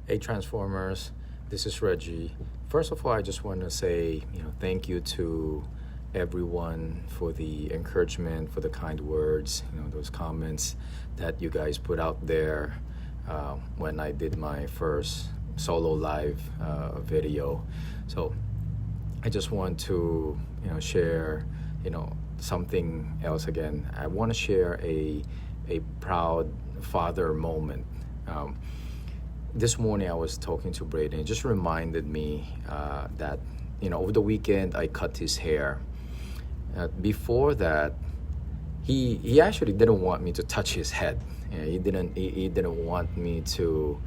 Hey Transformers, this is Reggie. First of all, I just want to say, thank you to everyone for the encouragement, for the kind words, those comments that you guys put out there when I did my first solo live video. So I just want to, share, something else again. I want to share a proud father moment. This morning I was talking to Braden. It just reminded me that over the weekend I cut his hair. Before that, he actually didn't want me to touch his head. He didn't want me to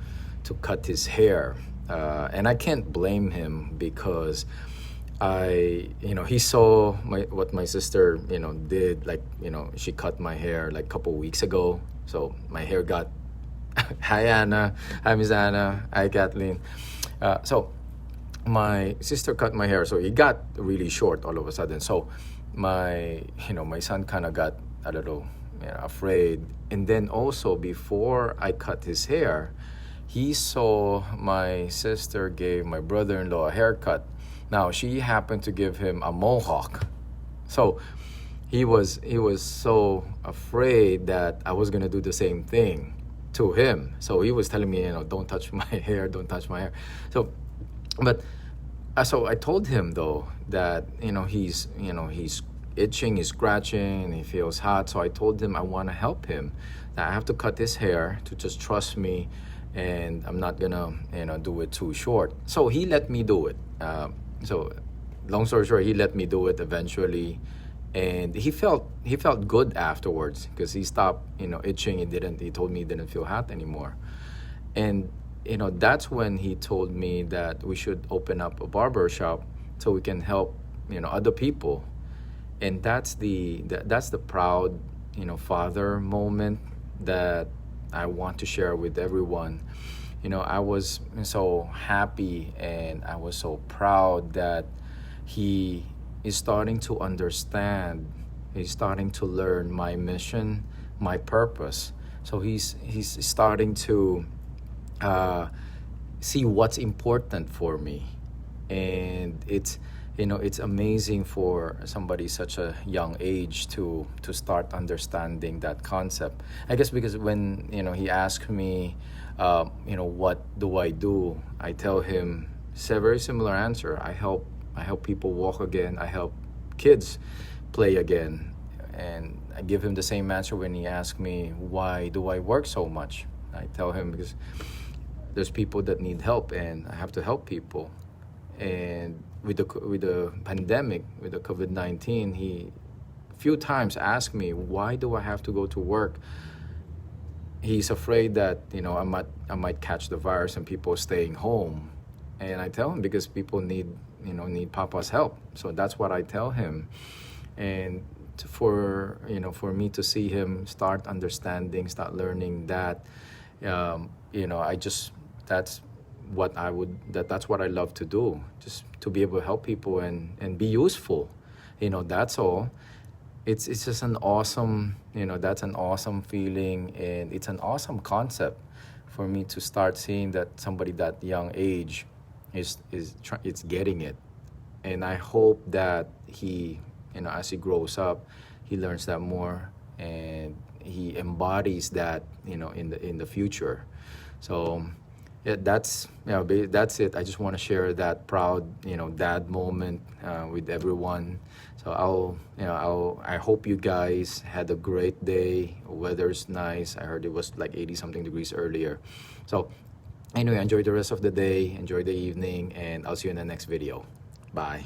cut his hair, and I can't blame him because he saw what my sister did. She cut my hair like a couple weeks ago, so my hair got. Hi Anna, hi Miss Anna, hi Kathleen. So my sister cut my hair, so it got really short all of a sudden. So my son kind of got a little afraid. And then also before I cut his hair, he saw my sister gave my brother-in-law a haircut. Now she happened to give him a mohawk, so he was so afraid that I was gonna do the same thing to him. So he was telling me, don't touch my hair, don't touch my hair. So I told him though that he's itching, he's scratching, and he feels hot. So I told him I want to help him. That I have to cut his hair, to just trust me, and I'm not gonna do it too short. So he let me do it. So long story short, he let me do it eventually. And he felt good afterwards because he stopped itching. He told me he didn't feel hot anymore. And that's when he told me that we should open up a barber shop so we can help other people. And that's the proud father moment that I want to share with everyone. I was so happy and I was so proud that he is starting to understand. He's starting to learn my mission, my purpose. So he's starting to see what's important for me. And it's amazing for somebody such a young age to start understanding that concept. I guess because when he asked me what do, I tell him it's a very similar answer. I help people walk again. I help kids play again. And I give him the same answer when he asks me, why do I work so much? I tell him because there's people that need help and I have to help people. And with the pandemic, with the COVID-19, he a few times asked me, why do I have to go to work? He's afraid that I might catch the virus and people staying home. And I tell him because people need Papa's help. So that's what I tell him. And for me to see him start understanding, start learning that, that's what I love to do, just to be able to help people and be useful. That's all. It's just an awesome, that's an awesome feeling, and it's an awesome concept for me to start seeing that somebody that young age is getting it. And I hope that he as he grows up, he learns that more and he embodies that in the future. So yeah, that's it. I just want to share that proud dad moment with everyone. So I hope you guys had a great day. Weather's nice. I heard it was like 80 something degrees earlier. So anyway, enjoy the rest of the day, enjoy the evening, and I'll see you in the next video. Bye.